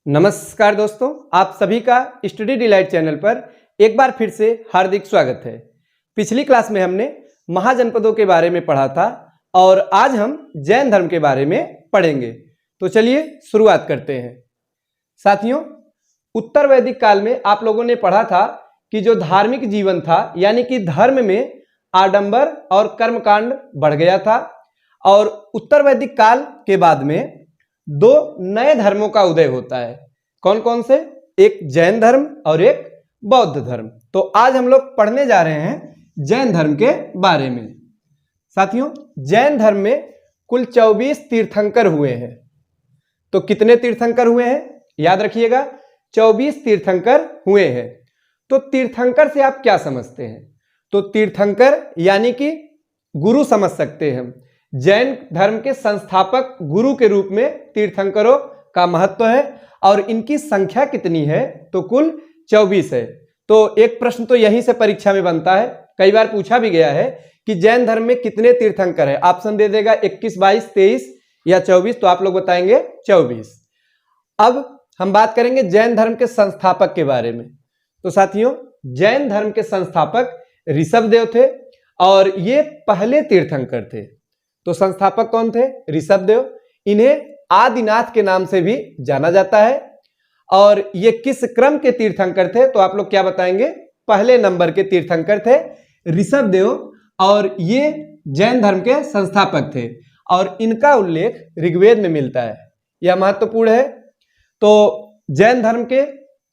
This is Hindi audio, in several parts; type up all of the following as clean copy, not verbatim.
नमस्कार दोस्तों, आप सभी का स्टडी डिलाइट चैनल पर एक बार फिर से हार्दिक स्वागत है। पिछली क्लास में हमने महाजनपदों के बारे में पढ़ा था और आज हम जैन धर्म के बारे में पढ़ेंगे। तो चलिए शुरुआत करते हैं। साथियों, उत्तर वैदिक काल में आप लोगों ने पढ़ा था कि जो धार्मिक जीवन था यानी कि धर्म में आडंबर और कर्मकांड बढ़ गया था और उत्तर वैदिक काल के बाद में दो नए धर्मों का उदय होता है। कौन कौन से? एक जैन धर्म और एक बौद्ध धर्म। तो आज हम लोग पढ़ने जा रहे हैं जैन धर्म के बारे में। साथियों, जैन धर्म में कुल 24 तीर्थंकर हुए हैं। तो कितने तीर्थंकर हुए हैं? याद रखिएगा, 24 तीर्थंकर हुए हैं। तो तीर्थंकर से आप क्या समझते हैं? तो तीर्थंकर यानी कि गुरु समझ सकते हैं। जैन धर्म के संस्थापक गुरु के रूप में तीर्थंकरों का महत्व है और इनकी संख्या कितनी है? तो कुल 24 है। तो एक प्रश्न तो यहीं से परीक्षा में बनता है, कई बार पूछा भी गया है कि जैन धर्म में कितने तीर्थंकर है। ऑप्शन दे देगा 21, 22, 23 या 24, तो आप लोग बताएंगे 24। अब हम बात करेंगे जैन धर्म के संस्थापक के बारे में। तो साथियों, जैन धर्म के संस्थापक ऋषभदेव थे और ये पहले तीर्थंकर थे। तो संस्थापक कौन थे? ऋषभदेव। इन्हें आदिनाथ के नाम से भी जाना जाता है। और ये किस क्रम के तीर्थंकर थे? तो आप लोग क्या बताएंगे? पहले नंबर के तीर्थंकर थे ऋषभदेव और ये जैन धर्म के संस्थापक थे और इनका उल्लेख ऋग्वेद में मिलता है। यह महत्वपूर्ण है। तो जैन धर्म के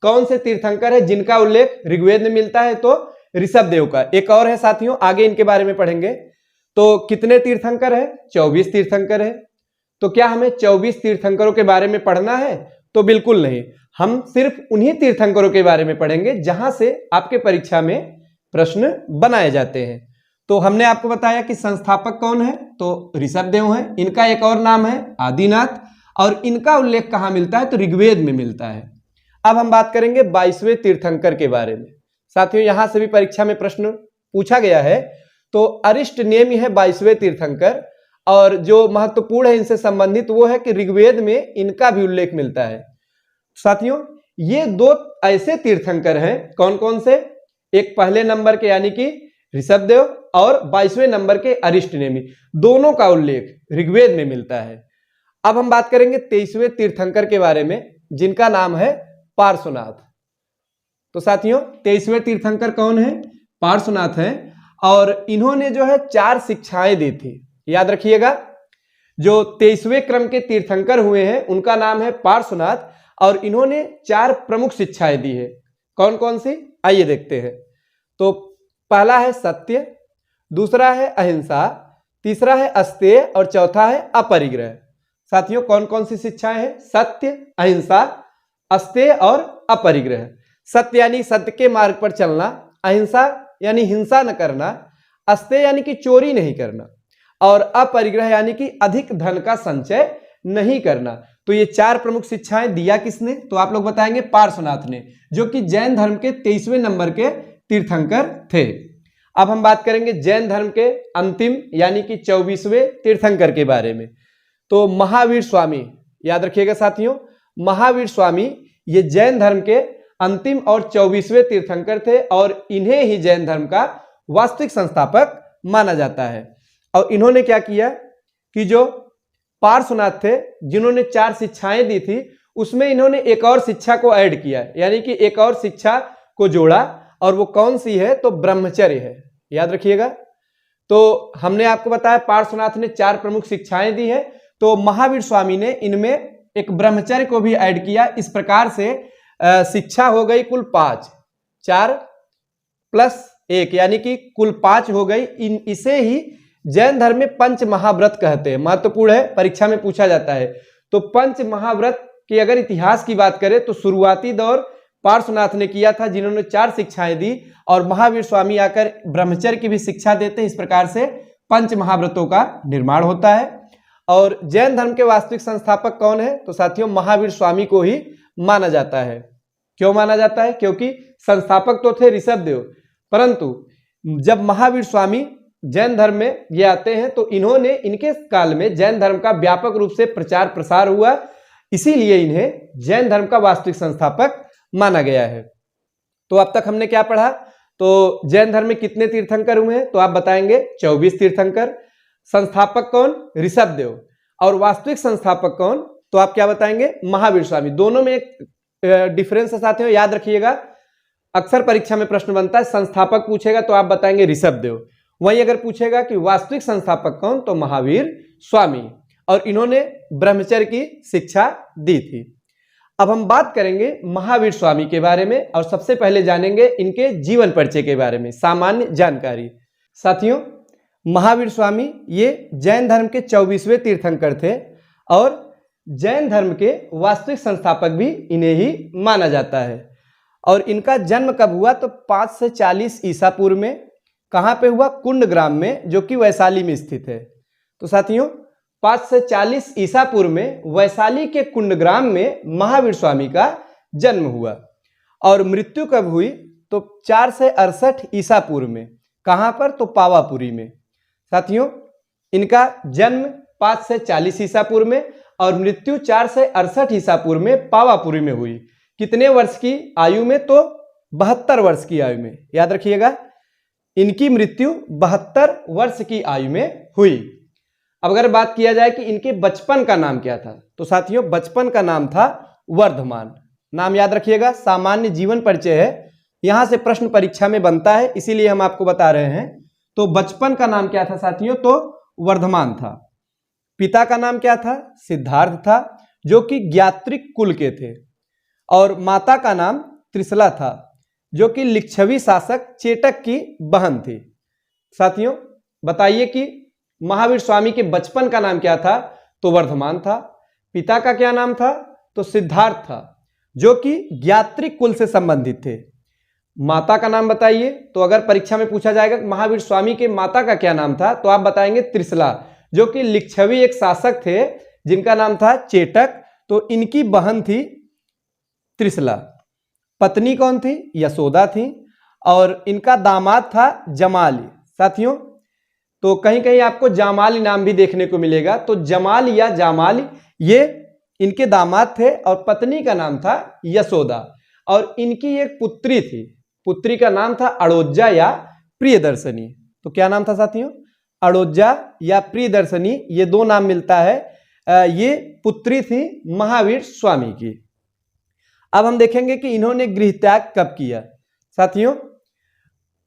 कौन से तीर्थंकर है जिनका उल्लेख ऋग्वेद में मिलता है? तो ऋषभदेव का। एक और है साथियों, आगे इनके बारे में पढ़ेंगे। तो कितने तीर्थंकर है? 24 तीर्थंकर है। तो क्या हमें 24 तीर्थंकरों के बारे में पढ़ना है? तो बिल्कुल नहीं, हम सिर्फ उन्हीं तीर्थंकरों के बारे में पढ़ेंगे जहां से आपके परीक्षा में प्रश्न बनाए जाते हैं। तो हमने आपको बताया कि संस्थापक कौन है? तो ऋषभदेव है। इनका एक और नाम है आदिनाथ और इनका उल्लेख कहां मिलता है? तो ऋग्वेद में मिलता है। अब हम बात करेंगे 22वें तीर्थंकर के बारे में। साथियों, यहां से भी परीक्षा में प्रश्न पूछा गया है। तो अरिष्ट नेमि है 22वें तीर्थंकर और जो महत्वपूर्ण है इनसे संबंधित वो है कि ऋग्वेद में इनका भी उल्लेख मिलता है। साथियों, ये दो ऐसे तीर्थंकर हैं। कौन कौन से? एक पहले नंबर के यानी कि ऋषभदेव और 22वें नंबर के अरिष्ट नेमि, दोनों का उल्लेख ऋग्वेद में मिलता है। अब हम बात करेंगे 23वें तीर्थंकर के बारे में जिनका नाम है पार्श्वनाथ। तो साथियों, 23वें तीर्थंकर कौन है? पार्श्वनाथ है और इन्होंने जो है 4 शिक्षाएं दी थी। याद रखिएगा, जो 23वें क्रम के तीर्थंकर हुए हैं उनका नाम है पार्श्वनाथ और इन्होंने 4 प्रमुख शिक्षाएं दी है। कौन कौन सी? आइए देखते हैं। तो पहला है सत्य, दूसरा है अहिंसा, तीसरा है अस्तेय और चौथा है अपरिग्रह। साथियों, कौन कौन सी शिक्षाएं हैं? सत्य, अहिंसा, अस्तेय और अपरिग्रह। सत्य यानी सत्य के मार्ग पर चलना, अहिंसा यानी हिंसा न करना, अस्तेय यानी कि चोरी नहीं करना और अपरिग्रह यानी कि अधिक धन का संचय नहीं करना। तो ये 4 प्रमुख शिक्षाएं दिया किसने? तो आप लोग बताएंगे पार्श्वनाथ ने, जो कि जैन धर्म के 23वें नंबर के तीर्थंकर थे। अब हम बात करेंगे जैन धर्म के अंतिम यानी कि 24वें तीर्थंकर के बारे में। तो महावीर स्वामी, याद रखिएगा साथियों, महावीर स्वामी ये जैन धर्म के अंतिम और 24वें तीर्थंकर थे और इन्हें ही जैन धर्म का वास्तविक संस्थापक माना जाता है। और इन्होंने क्या किया कि जो पार्श्वनाथ थे जिन्होंने 4 शिक्षाएं दी थी उसमें इन्होंने एक और शिक्षा को ऐड किया, यानी कि एक और शिक्षा को जोड़ा और वो कौन सी है? तो ब्रह्मचर्य है। याद रखिएगा। तो हमने आपको बताया पार्श्वनाथ ने 4 प्रमुख शिक्षाएं दी है, तो महावीर स्वामी ने इनमें एक ब्रह्मचर्य को भी ऐड किया। इस प्रकार से शिक्षा हो गई कुल 5, 4 + 1 यानी कि कुल 5 हो गई। इसे ही जैन धर्म में पंच महाव्रत कहते हैं। महत्वपूर्ण है, परीक्षा में पूछा जाता है। तो पंच महाव्रत के अगर इतिहास की बात करें तो शुरुआती दौर पार्श्वनाथ ने किया था जिन्होंने 4 शिक्षाएं दी और महावीर स्वामी आकर ब्रह्मचर्य की भी शिक्षा देते हैं। इस प्रकार से पंच महाव्रतों का निर्माण होता है। और जैन धर्म के वास्तविक संस्थापक कौन है? तो साथियों, महावीर स्वामी को ही माना जाता है। क्यों माना जाता है? क्योंकि संस्थापक तो थे ऋषभदेव, परंतु जब महावीर स्वामी जैन धर्म में ये आते हैं तो इन्होंने, इनके काल में जैन धर्म का व्यापक रूप से प्रचार प्रसार हुआ। इसीलिए इन्हें जैन धर्म का वास्तविक संस्थापक माना गया है। तो अब तक हमने क्या पढ़ा? तो जैन धर्म में कितने तीर्थंकर हुए हैं? तो आप बताएंगे 24 तीर्थंकर। संस्थापक कौन? ऋषभदेव। और वास्तविक संस्थापक कौन? तो आप क्या बताएंगे? महावीर स्वामी। दोनों में एक डिफरेंस है साथियों, याद रखिएगा। अक्सर परीक्षा में प्रश्न बनता है, संस्थापक पूछेगा तो आप बताएंगे ऋषभदेव, वहीं अगर पूछेगा कि वास्तविक संस्थापक कौन, तो महावीर स्वामी। और इन्होंने ब्रह्मचर्य की शिक्षा दी थी। अब हम बात करेंगे महावीर स्वामी के बारे में और सबसे पहले जानेंगे इनके जीवन परिचय के बारे में, सामान्य जानकारी। साथियों, महावीर स्वामी ये जैन धर्म के 24वें तीर्थंकर थे और जैन धर्म के वास्तविक संस्थापक भी इन्हें ही माना जाता है। और इनका जन्म कब हुआ? तो 5 से 40 ईसा पूर्व में। कहाँ पे हुआ? कुंडग्राम में, जो कि वैशाली में स्थित है। तो साथियों, 5 से 40 ईसा पूर्व में वैशाली के कुंडग्राम में महावीर स्वामी का जन्म हुआ। और मृत्यु कब हुई? तो 4 से 68 ईसा पूर्व में। कहाँ पर? तो पावापुरी में। साथियों, इनका जन्म 5 से 40 ईसा पूर्व में और मृत्यु 4 से 68 ईसा पूर्व में पावापुरी में हुई। कितने वर्ष की आयु में? तो 72 वर्ष की आयु में। याद रखिएगा, इनकी मृत्यु 72 वर्ष की आयु में हुई। अब अगर बात किया जाए कि इनके बचपन का नाम क्या था, तो साथियों बचपन का नाम था वर्धमान। नाम याद रखिएगा, सामान्य जीवन परिचय है, यहां से प्रश्न परीक्षा में बनता है, इसीलिए हम आपको बता रहे हैं। तो बचपन का नाम क्या था साथियों? तो वर्धमान था। पिता का नाम क्या था? सिद्धार्थ था, जो कि ज्ञात्रिक कुल के थे। और माता का नाम त्रिशला था, जो कि लिच्छवी शासक चेटक की बहन थी। साथियों, बताइए कि महावीर स्वामी के बचपन का नाम क्या था? तो वर्धमान था। पिता का क्या नाम था? तो सिद्धार्थ था, जो कि ज्ञात्रिक कुल से संबंधित थे। माता का नाम बताइए। तो अगर परीक्षा में पूछा जाएगा महावीर स्वामी के माता का क्या नाम था, तो आप बताएंगे त्रिशला, जो कि लिच्छवी एक शासक थे जिनका नाम था चेटक। तो इनकी बहन थी त्रिशला। पत्नी कौन थी? यशोदा थी। और इनका दामाद था जमाली। साथियों, तो कहीं कहीं आपको जामाली नाम भी देखने को मिलेगा। तो जमाल या जामाल ये इनके दामाद थे और पत्नी का नाम था यशोदा। और इनकी एक पुत्री थी, पुत्री का नाम था अड़ोज्जा या प्रियदर्शनी। तो क्या नाम था साथियों? अड़ोज्जा या प्रियदर्शनी, ये दो नाम मिलता है। ये पुत्री थी महावीर स्वामी की। अब हम देखेंगे कि इन्होंने गृह त्याग कब किया। साथियों,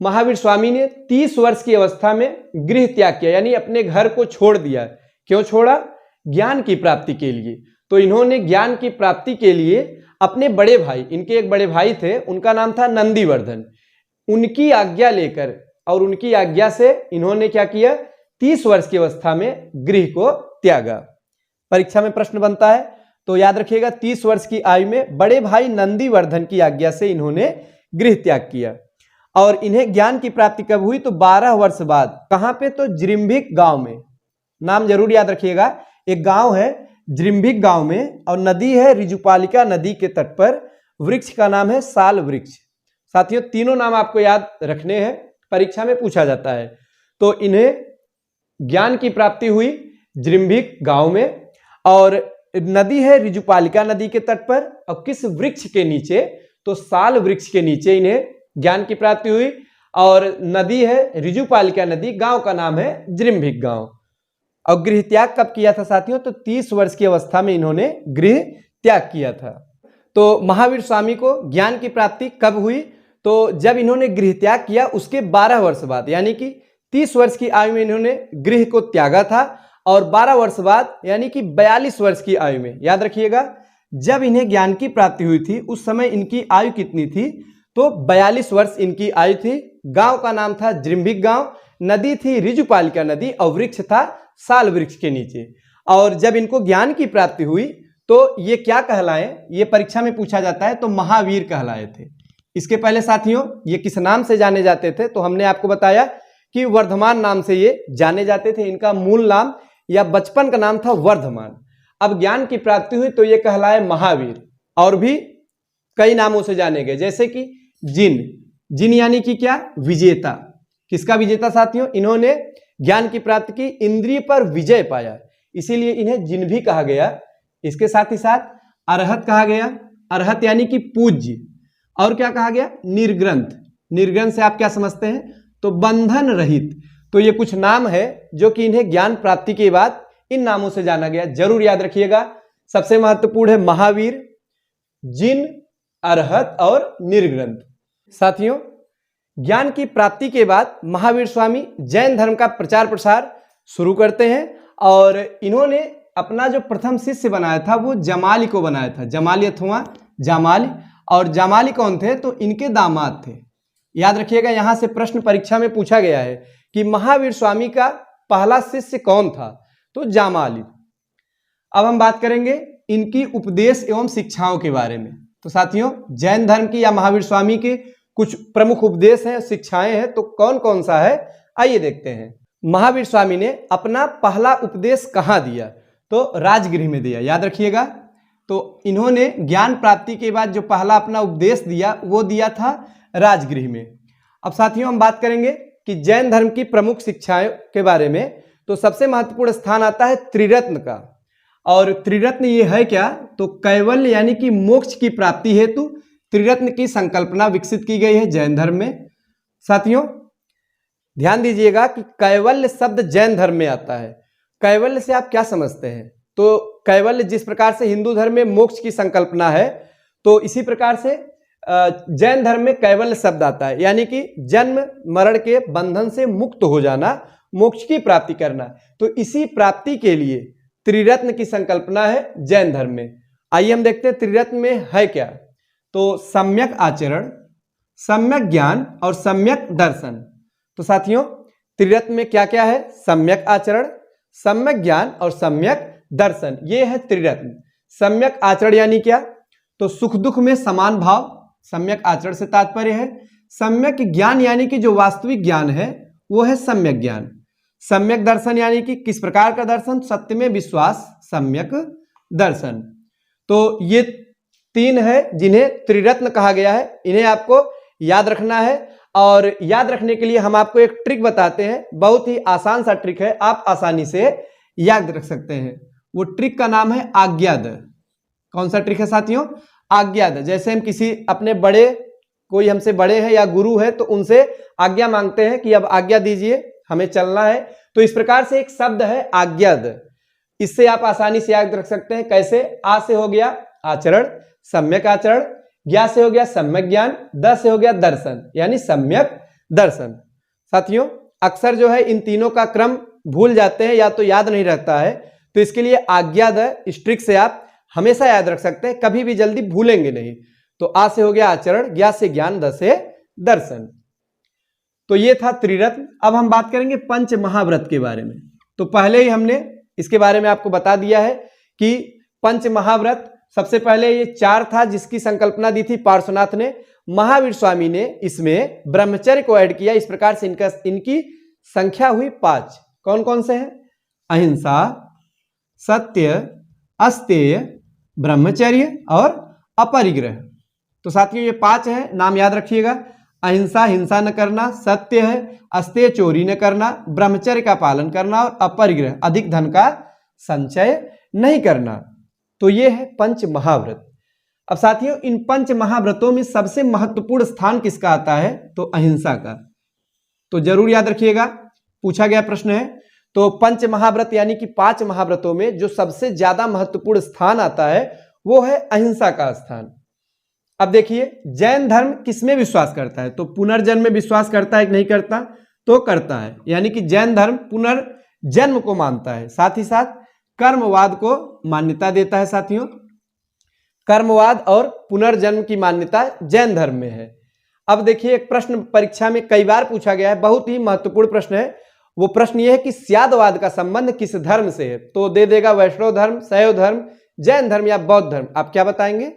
महावीर स्वामी ने 30 वर्ष की अवस्था में गृह त्याग किया, यानी अपने घर को छोड़ दिया। क्यों छोड़ा? ज्ञान की प्राप्ति के लिए। तो इन्होंने ज्ञान की प्राप्ति के लिए अपने बड़े भाई, इनके एक बड़े भाई थे, उनका नाम था नंदीवर्धन, उनकी आज्ञा लेकर और उनकी आज्ञा से इन्होंने क्या किया? 30 वर्ष की अवस्था में गृह को त्यागा। परीक्षा में प्रश्न बनता है, तो याद रखिएगा 30 वर्ष की आयु में बड़े भाई नंदीवर्धन की आज्ञा से इन्होंने गृह त्याग किया। और इन्हें ज्ञान की प्राप्ति कब हुई? तो 12 वर्ष बाद। कहां पे? तो जृंभिक गांव में। नाम जरूर याद रखिएगा, एक गांव है जृंभिक गांव में और नदी है ऋजुपालिका नदी के तट पर। वृक्ष का नाम है साल वृक्ष। साथियों, तीनों नाम आपको याद रखने हैं, परीक्षा में पूछा जाता है। तो इन्हें ज्ञान की प्राप्ति हुई जृंभिक गांव में और नदी है ऋजुपालिका नदी के तट पर। और किस वृक्ष के नीचे? तो साल वृक्ष के नीचे इन्हें ज्ञान की प्राप्ति हुई। और नदी है ऋजुपालिका नदी, गांव का नाम है जृंभिक गांव। और गृह त्याग कब किया था साथियों? तो 30 वर्ष की अवस्था में इन्होंने गृह त्याग किया था। तो महावीर स्वामी को ज्ञान की प्राप्ति कब हुई? तो जब इन्होंने गृह त्याग किया उसके 12 वर्ष बाद, यानी कि 30 वर्ष की आयु में इन्होंने गृह को त्यागा था और 12 वर्ष बाद यानी कि 42 वर्ष की आयु में। याद रखिएगा, जब इन्हें ज्ञान की प्राप्ति हुई थी उस समय इनकी आयु कितनी थी? तो 42 वर्ष इनकी आयु थी। गांव का नाम था जृंभिक गांव, नदी थी ऋजुपालिका नदी और वृक्ष था साल वृक्ष के नीचे। और जब इनको ज्ञान की प्राप्ति हुई तो ये क्या कहलाए? ये परीक्षा में पूछा जाता है, तो महावीर कहलाए थे। इसके पहले साथियों ये किस नाम से जाने जाते थे? तो हमने आपको बताया कि वर्धमान नाम से ये जाने जाते थे। इनका मूल नाम या बचपन का नाम था वर्धमान। अब ज्ञान की प्राप्ति हुई तो ये कहलाए महावीर। और भी कई नामों से जाने गए, जैसे कि जिन। जिन यानी कि क्या? विजेता। किसका विजेता साथियों? इन्होंने ज्ञान की प्राप्ति की, इंद्रिय पर विजय पाया, इसीलिए इन्हें जिन भी कहा गया। इसके साथ ही साथ अरहत कहा गया, अरहत यानी कि पूज्य। और क्या कहा गया? निर्ग्रंथ। निर्ग्रंथ से आप क्या समझते हैं? तो बंधन रहित। तो ये कुछ नाम है जो कि इन्हें ज्ञान प्राप्ति के बाद इन नामों से जाना गया, जरूर याद रखिएगा। सबसे महत्वपूर्ण है महावीर, जिन, अरहत और निर्ग्रंथ। साथियों, ज्ञान की प्राप्ति के बाद महावीर स्वामी जैन धर्म का प्रचार प्रसार शुरू करते हैं और इन्होंने अपना जो प्रथम शिष्य बनाया था वो जमाली को बनाया था, जमाली अथवा जामाली। और जामाली कौन थे? तो इनके दामाद थे। याद रखिएगा, यहां से प्रश्न परीक्षा में पूछा गया है कि महावीर स्वामी का पहला शिष्य कौन था? तो जामाली। अब हम बात करेंगे इनकी उपदेश एवं शिक्षाओं के बारे में। तो साथियों, जैन धर्म की या महावीर स्वामी के कुछ प्रमुख उपदेश हैं, शिक्षाएं हैं, तो कौन कौन सा है आइए देखते हैं। महावीर स्वामी ने अपना पहला उपदेश कहाँ दिया? तो राजगृह में दिया। याद रखिएगा, तो इन्होंने ज्ञान प्राप्ति के बाद जो पहला अपना उपदेश दिया वो दिया था राजगृह में। अब साथियों, हम बात करेंगे कि जैन धर्म की प्रमुख शिक्षाएं के बारे में। तो सबसे महत्वपूर्ण स्थान आता है त्रिरत्न का। और त्रिरत्न ये है क्या? तो कैवल्य यानी कि मोक्ष की प्राप्ति हेतु त्रिरत्न की संकल्पना विकसित की गई है जैन धर्म में। साथियों, ध्यान दीजिएगा कि कैवल्य शब्द जैन धर्म में आता है। कैवल्य से आप क्या समझते हैं? तो कैवल्य जिस प्रकार से हिंदू धर्म में मोक्ष की संकल्पना है, तो इसी प्रकार से जैन धर्म में कैवल्य शब्द आता है, यानी कि जन्म मरण के बंधन से मुक्त हो जाना, मोक्ष की प्राप्ति करना। तो इसी प्राप्ति के लिए त्रिरत्न की संकल्पना है जैन धर्म में। आइए हम देखते हैं त्रिरत्न में है क्या। तो सम्यक आचरण, सम्यक ज्ञान और सम्यक दर्शन। तो साथियों, त्रिरत्न में क्या क्या है? सम्यक आचरण, सम्यक ज्ञान और सम्यक दर्शन, ये है त्रिरत्न। सम्यक आचरण यानी क्या? तो सुख दुख में समान भाव, सम्यक आचरण से तात्पर्य है। सम्यक ज्ञान यानी कि जो वास्तविक ज्ञान है वो है सम्यक ज्ञान। सम्यक दर्शन यानी कि किस प्रकार का दर्शन? सत्य में विश्वास, सम्यक दर्शन। तो ये तीन है जिन्हें त्रिरत्न कहा गया है, इन्हें आपको याद रखना है। और याद रखने के लिए हम आपको एक ट्रिक बताते हैं, बहुत ही आसान सा ट्रिक है, आप आसानी से याद रख सकते हैं। वो ट्रिक का नाम है आज्ञाद। कौन सा ट्रिक है साथियों? आज्ञाद। जैसे हम किसी अपने बड़े, कोई हमसे बड़े हैं या गुरु है, तो उनसे आज्ञा मांगते हैं कि अब आज्ञा दीजिए, हमें चलना है। तो इस प्रकार से एक शब्द है आज्ञाद, इससे आप आसानी से याद रख सकते हैं। कैसे? आ से हो गया आचरण, सम्यक आचरण, ज्ञा से हो गया सम्यक ज्ञान, द से हो गया दर्शन यानी सम्यक दर्शन। साथियों, अक्सर जो है इन तीनों का क्रम भूल जाते हैं या तो याद नहीं रहता है, तो इसके लिए आज्ञाद, इस ट्रिक से आप हमेशा याद रख सकते हैं, कभी भी जल्दी भूलेंगे नहीं। तो आ से हो गया आचरण, ज्ञा से ज्ञान, द से दर्शन। तो ये था त्रिरत्न। अब हम बात करेंगे पंच महाव्रत के बारे में। तो पहले ही हमने इसके बारे में आपको बता दिया है कि पंच महाव्रत सबसे पहले ये 4 था जिसकी संकल्पना दी थी पार्श्वनाथ ने। महावीर स्वामी ने इसमें ब्रह्मचर्य को ऐड किया, इस प्रकार से इनकी संख्या हुई 5। कौन कौन से हैं? अहिंसा, सत्य, अस्तेय, ब्रह्मचर्य और अपरिग्रह। तो साथियों ये 5 है, नाम याद रखिएगा। अहिंसा, हिंसा न करना, सत्य है, अस्तेय चोरी न करना, ब्रह्मचर्य का पालन करना और अपरिग्रह अधिक धन का संचय नहीं करना। तो ये है पंच महाव्रत। अब साथियों, इन पंच महाव्रतों में सबसे महत्वपूर्ण स्थान किसका आता है? तो अहिंसा का। तो जरूर याद रखिएगा, पूछा गया प्रश्न है। तो पंच महाव्रत यानी कि 5 महाव्रतों में जो सबसे ज्यादा महत्वपूर्ण स्थान आता है वो है अहिंसा का स्थान। अब देखिए, जैन धर्म किसमें विश्वास करता है? तो पुनर्जन्म में विश्वास करता है कि नहीं करता? तो करता है, यानी कि जैन धर्म पुनर्जन्म को मानता है, साथ ही साथ कर्मवाद को मान्यता देता है। साथियों, कर्मवाद और पुनर्जन्म की मान्यता जैन धर्म में है। अब देखिए, एक प्रश्न परीक्षा में कई बार पूछा गया है, बहुत ही महत्वपूर्ण प्रश्न है। वो प्रश्न ये है कि स्यादवाद का संबंध किस धर्म से है? तो दे देगा वैष्णव धर्म, शैव धर्म, जैन धर्म या बौद्ध धर्म। आप क्या बताएंगे?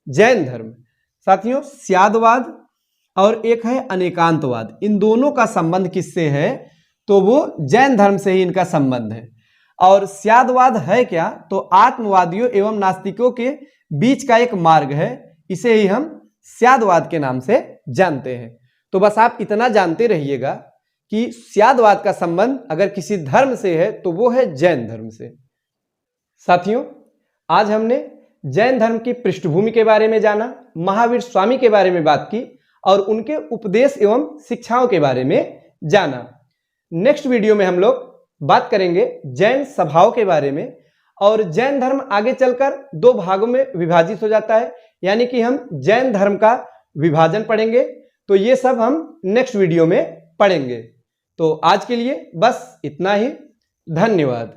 जैन धर्म। साथियों, स्यादवाद और एक है अनेकांतवाद, इन दोनों का संबंध किससे है? तो वो जैन धर्म से ही इनका संबंध है। और स्यादवाद है क्या? तो आत्मवादियों एवं नास्तिकों के बीच का एक मार्ग है, इसे ही हम स्यादवाद के नाम से जानते हैं। तो बस आप इतना जानते रहिएगा कि स्यादवाद का संबंध अगर किसी धर्म से है तो वो है जैन धर्म से। साथियों, आज हमने जैन धर्म की पृष्ठभूमि के बारे में जाना, महावीर स्वामी के बारे में बात की और उनके उपदेश एवं शिक्षाओं के बारे में जाना। नेक्स्ट वीडियो में हम लोग बात करेंगे जैन सभाओं के बारे में और जैन धर्म आगे चलकर 2 भागों में विभाजित हो जाता है, यानी कि हम जैन धर्म का विभाजन पढ़ेंगे। तो ये सब हम नेक्स्ट वीडियो में पढ़ेंगे। तो आज के लिए बस इतना ही। धन्यवाद।